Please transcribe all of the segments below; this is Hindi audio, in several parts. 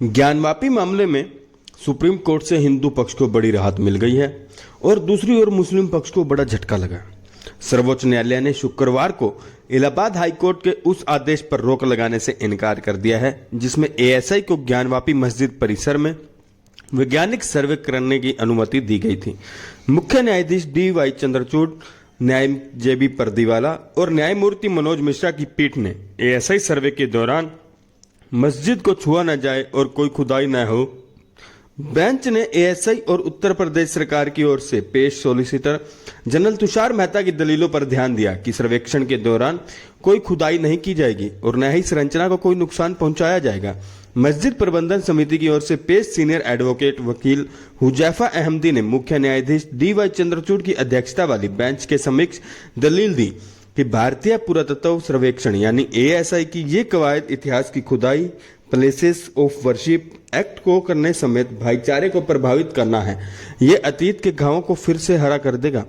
ज्ञानवापी मामले में सुप्रीम कोर्ट से हिंदू पक्ष को बड़ी राहत मिल गई है और दूसरी ओर मुस्लिम पक्ष को बड़ा झटका लगा। सर्वोच्च न्यायालय ने शुक्रवार को इलाहाबाद हाईकोर्ट के उस आदेश पर रोक लगाने से इनकार कर दिया है जिसमें एएसआई को ज्ञानवापी मस्जिद परिसर में वैज्ञानिक सर्वे करने की अनुमति दी गई थी। मुख्य न्यायाधीश डी.वाई. चंद्रचूड़, न्यायमूर्ति जे.बी. परदीवाला और न्यायमूर्ति मनोज मिश्रा की पीठ ने एएसआई सर्वे के दौरान मस्जिद को छुआ न जाए और कोई खुदाई न हो। बेंच ने एएसआई और उत्तर प्रदेश सरकार की ओर से पेश सॉलिसिटर जनरल तुषार मेहता की दलीलों पर ध्यान दिया कि सर्वेक्षण के दौरान कोई खुदाई नहीं की जाएगी और न ही संरचना को कोई नुकसान पहुंचाया जाएगा। मस्जिद प्रबंधन समिति की ओर से पेश सीनियर एडवोकेट वकील हुजैफा अहमदी ने मुख्य न्यायाधीश डी.वाई. चंद्रचूड़ की अध्यक्षता वाली बेंच के समक्ष दलील दी कि भारतीय पुरातत्व सर्वेक्षण यानी एएसआई की ये कवायद इतिहास की खुदाई, प्लेसेस ऑफ वर्शिप एक्ट को करने समेत भाईचारे को प्रभावित करना है। ये अतीत के घावों को फिर से हरा कर देगा।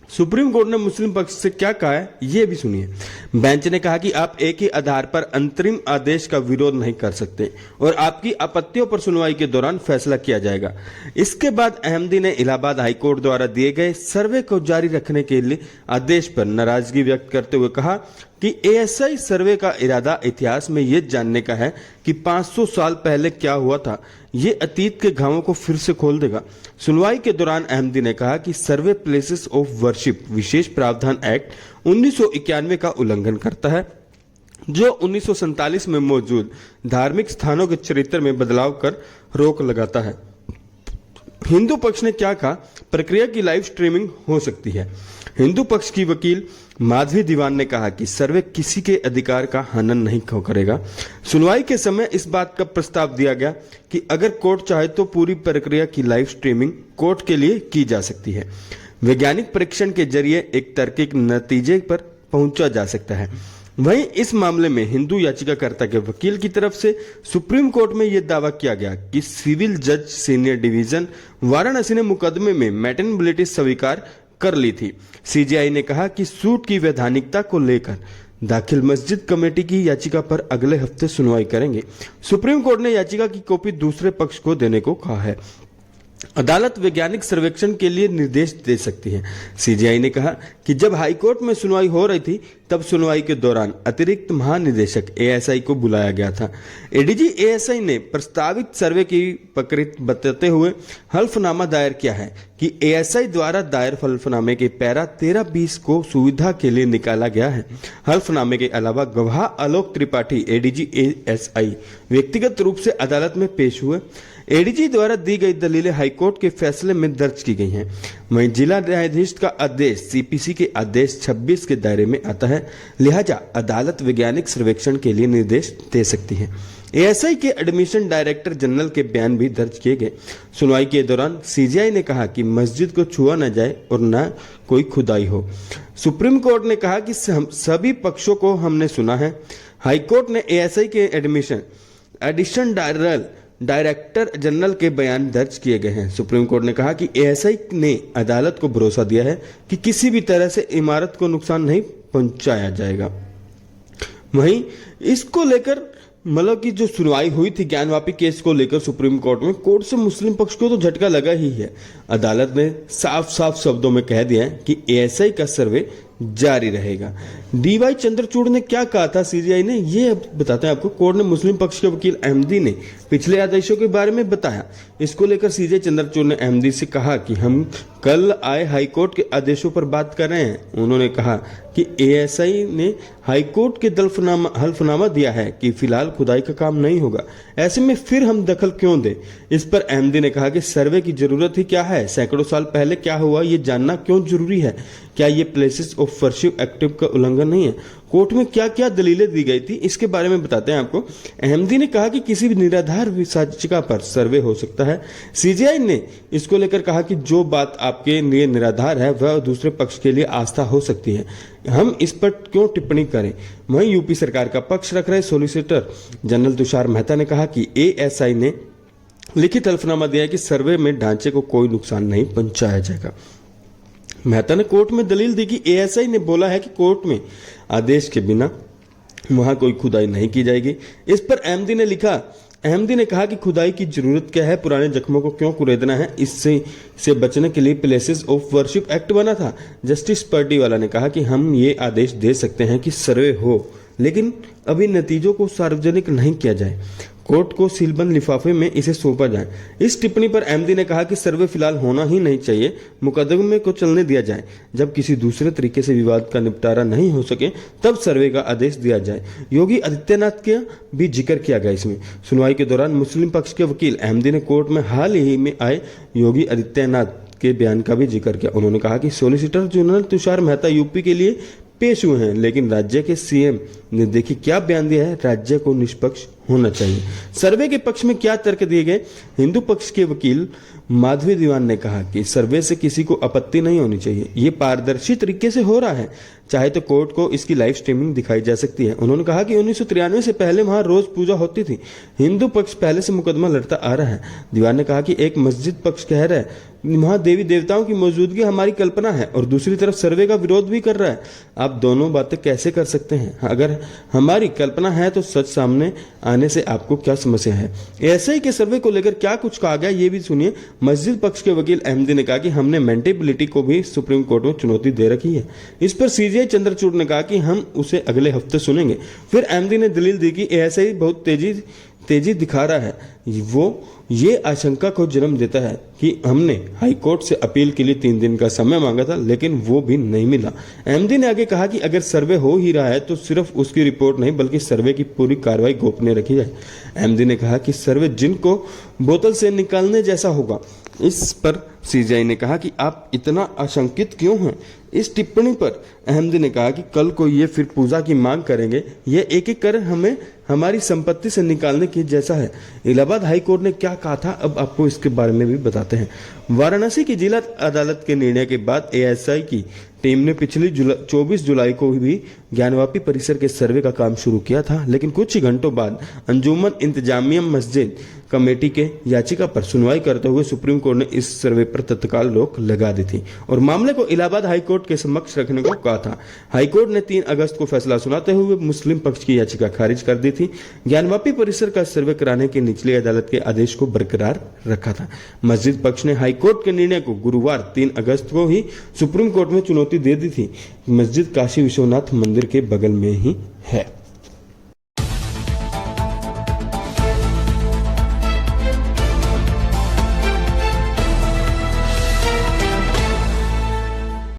सुप्रीम कोर्ट ने मुस्लिम पक्ष से क्या कहा है ये भी सुनिए। बेंच ने कहा कि आप एक ही आधार पर अंतरिम आदेश का विरोध नहीं कर सकते और आपकी आपत्तियों पर सुनवाई के दौरान फैसला किया जाएगा। इसके बाद अहमदी ने इलाहाबाद हाईकोर्ट द्वारा दिए गए सर्वे को जारी रखने के लिए आदेश पर नाराजगी व्यक्त करते हुए कहा कि एएसआई सर्वे का इरादा इतिहास में ये जानने का है कि 500 साल पहले क्या हुआ था। ये अतीत के घावों को फिर से खोल देगा। सुनवाई के दौरान अहमदी ने कहा कि सर्वे प्लेसेस ऑफ वर्शिप विशेष प्रावधान एक्ट 1991 का उल्लंघन करता है जो 1947 में मौजूद धार्मिक स्थानों के चरित्र में बदलाव कर रोक लगाता है। हिंदू पक्ष ने क्या कहा? प्रक्रिया की लाइव स्ट्रीमिंग हो सकती है। हिंदू पक्ष की वकील माधवी दीवान ने कहा कि सर्वे किसी के अधिकार का हनन नहीं करेगा। सुनवाई के समय इस बात का प्रस्ताव दिया गया कि अगर कोर्ट चाहे तो पूरी प्रक्रिया की लाइव स्ट्रीमिंग कोर्ट के लिए की जा सकती है। वैज्ञानिक परीक्षण के जरिए एक तार्किक नतीजे पर पहुंचा जा सकता है। वहीं इस मामले में हिंदू याचिकाकर्ता के वकील की तरफ से सुप्रीम कोर्ट में यह दावा किया गया कि सिविल जज सीनियर डिवीजन वाराणसी ने मुकदमे में मैटर्नेबिलिटी स्वीकार कर ली थी। सीजेआई ने कहा कि सूट की वैधानिकता को लेकर दाखिल मस्जिद कमेटी की याचिका पर अगले हफ्ते सुनवाई करेंगे। सुप्रीम कोर्ट ने याचिका की कॉपी दूसरे पक्ष को देने को कहा है। अदालत वैज्ञानिक सर्वेक्षण के लिए निर्देश दे सकती है। सीजेआई ने कहा कि जब हाईकोर्ट में सुनवाई हो रही थी तब सुनवाई के दौरान अतिरिक्त महानिदेशक एएसआई को बुलाया गया था। एडीजी एएसआई ने प्रस्तावित सर्वे की प्रकृति बताते हुए हल्फनामा दायर किया है कि एएसआई द्वारा दायर हल्फनामे के पैरा 13-20 को सुविधा के लिए निकाला गया है। हल्फनामे के अलावा गवाह आलोक त्रिपाठी एडीजी एएसआई व्यक्तिगत रूप से अदालत में पेश हुए। एडीजी द्वारा दी गई दलीलें हाईकोर्ट के फैसले में दर्ज की गई हैं। वहीं जिला न्यायाधीश का आदेश सीपीसी के आदेश 26 के दायरे में आता है, लिहाजा अदालत वैज्ञानिक सर्वेक्षण के लिए निर्देश दे सकती है। एएसआई के एडमिशन डायरेक्टर जनरल के बयान भी दर्ज किए गए। सुनवाई के दौरान सीजेआई ने कहा कि मस्जिद को छुआ न जाए और न कोई खुदाई हो। सुप्रीम कोर्ट ने कहा कि सभी पक्षों को हमने सुना है। हाईकोर्ट ने एएसआई के एडिशन डायरेक्टर जनरल के बयान दर्ज किए गए हैं। सुप्रीम कोर्ट ने कहा कि एएसआई ने अदालत को भरोसा दिया है कि किसी भी तरह से इमारत को नुकसान नहीं पहुंचाया जाएगा। वहीं इसको लेकर मतलब कि जो सुनवाई हुई थी ज्ञानवापी केस को लेकर सुप्रीम कोर्ट में, कोर्ट से मुस्लिम पक्ष को तो झटका लगा ही है। अदालत ने साफ साफ शब्दों में कह दिया है कि एएसआई का सर्वे जारी रहेगा। डी.वाई. चंद्रचूड़ ने क्या कहा था सीजेआई ने, ये बताते हैं आपको। कोर्ट ने मुस्लिम पक्ष के वकील अहमदी ने पिछले आदेशों के बारे में बताया। इसको लेकर सीजे चंद्रचूड़ ने अहमदी से कहा कि हम कल आए हाईकोर्ट के आदेशों पर बात कर रहे हैं। उन्होंने कहा कि एएसआई ने हाईकोर्ट के हल्फनामा दिया है कि फिलहाल खुदाई का काम नहीं होगा, ऐसे में फिर हम दखल क्यों दें। इस पर अहमदी ने कहा कि सर्वे की जरूरत ही क्या है, सैकड़ों साल पहले क्या हुआ ये जानना क्यों जरूरी है, क्या ये प्लेसेस ऑफ वर्शिप एक्ट का उल्लंघन नहीं है। कोर्ट में क्या क्या दलीलें दी गई थी इसके बारे में बताते हैं आपको। अहमदी ने कहा कि किसी भी निराधार याचिका पर सर्वे हो सकता है। सीजेआई ने इसको लेकर कहा कि जो बात आपके लिए निराधार है वह दूसरे पक्ष के लिए आस्था हो सकती है, हम इस पर क्यों टिप्पणी करें। वहीं यूपी सरकार का पक्ष रख रहे सॉलिसिटर जनरल तुषार मेहता ने कहा कि एएसआई ने लिखित हल्फनामा दिया है कि सर्वे में ढांचे को कोई नुकसान नहीं पहुंचाया जाएगा। मेहता ने कोर्ट में दलील दी कि एएसआई ने बोला है कि कोर्ट में आदेश के बिना वहां कोई खुदाई नहीं की जाएगी। इस पर अहमदी ने लिखा अहमदी ने कहा कि खुदाई की जरूरत क्या है, पुराने जख्मों को क्यों कुरेदना है, इससे बचने के लिए प्लेसेस ऑफ वर्शिप एक्ट बना था। जस्टिस पर्डीवाला ने कहा कि हम ये आदेश दे सकते हैं कि सर्वे हो, लेकिन अभी नतीजों को सार्वजनिक नहीं किया जाए। कोर्ट को सीलबंद लिफाफे में इसे सौंपा जाए। इस टिप्पणी पर अहमदी ने कहा कि सर्वे फिलहाल होना ही नहीं चाहिए, मुकदमे को चलने दिया जाए। जब किसी दूसरे तरीके से विवाद का निपटारा नहीं हो सके तब सर्वे का आदेश दिया जाए। योगी आदित्यनाथ का भी जिक्र किया गया। इसमें सुनवाई के दौरान मुस्लिम पक्ष के वकील अहमदी ने कोर्ट में हाल ही में आए योगी आदित्यनाथ के बयान का भी जिक्र किया। उन्होंने कहा कि solicitor general Tushar Mehta UP के लिए पेश हुए हैं, लेकिन राज्य के सीएम ने देखिए क्या बयान दिया है, राज्य को निष्पक्ष होना चाहिए। सर्वे के पक्ष में क्या तर्क दिए गए। हिंदू पक्ष के वकील माधवी दीवान ने कहा कि सर्वे से किसी को आपत्ति नहीं होनी चाहिए, ये पारदर्शी तरीके से हो रहा है, चाहे तो कोर्ट को इसकी लाइव स्ट्रीमिंग दिखाई जा सकती है। उन्होंने कहा कि 1993 से पहले वहां रोज पूजा होती थी। हिंदू पक्ष पहले से मुकदमा लड़ता आ रहा है। दीवान ने कहा कि एक मस्जिद पक्ष कह रहा है वहां देवी देवताओं की मौजूदगी हमारी कल्पना है और दूसरी तरफ सर्वे का विरोध भी कर रहा है। आप दोनों बातें कैसे कर सकते हैं? अगर हमारी कल्पना है तो सच सामने आने से आपको क्या समस्या है? ऐसे ही के सर्वे को लेकर क्या कुछ कहा गया ये भी सुनिए। मस्जिद पक्ष के वकील अहमदी ने कहा कि हमने मेंटेबिलिटी को भी सुप्रीम कोर्ट में चुनौती दे रखी है। इस पर सीजीआई चंद्रचूड़ ने कहा कि हम उसे अगले हफ्ते सुनेंगे। फिर अहमदी ने दलील दी कि ऐसे ही बहुत तेजी दिखा रहा है, वो ये आशंका को जन्म देता है कि हमने हाई कोर्ट से अपील के लिए 3 दिन का समय मांगा था, लेकिन वो भी नहीं मिला। अहमदी ने आगे कहा कि अगर सर्वे हो ही रहा है तो सिर्फ उसकी रिपोर्ट नहीं बल्कि सर्वे की पूरी कार्रवाई गोपनीय रखी जाए। अहमदी ने कहा कि सर्वे जिनको बोतल से निकालने जैसा होगा। इस पर सीजीआई ने कहा कि आप इतना आशंकित क्यों हैं। इस टिप्पणी पर अहमदी ने कहा कि कल को ये फिर पूजा की मांग करेंगे, ये एक एक कर हमें हमारी संपत्ति से निकालने की जैसा है। इलाहाबाद हाई कोर्ट ने क्या कहा था अब आपको इसके बारे में भी बताते हैं। वाराणसी की जिला अदालत के निर्णय के बाद एएसआई की टीम ने पिछली 24 जुलाई को भी ज्ञानवापी परिसर के सर्वे का काम शुरू किया था, लेकिन कुछ ही घंटों बाद अंजुमन इंतजामिया मस्जिद कमेटी के याचिका पर सुनवाई करते हुए सुप्रीम कोर्ट ने इस सर्वे पर तत्काल रोक लगा दी थी और मामले को इलाहाबाद हाईकोर्ट के समक्ष रखने को कहा था। हाईकोर्ट ने 3 अगस्त को फैसला सुनाते हुए मुस्लिम पक्ष की याचिका खारिज कर दी थी। ज्ञानवापी परिसर का सर्वे कराने के निचली अदालत के आदेश को बरकरार रखा था। मस्जिद पक्ष ने हाईकोर्ट के निर्णय को गुरुवार 3 अगस्त को ही सुप्रीम कोर्ट में चुनौती दे दी थी। मस्जिद काशी विश्वनाथ मंदिर के बगल में ही है।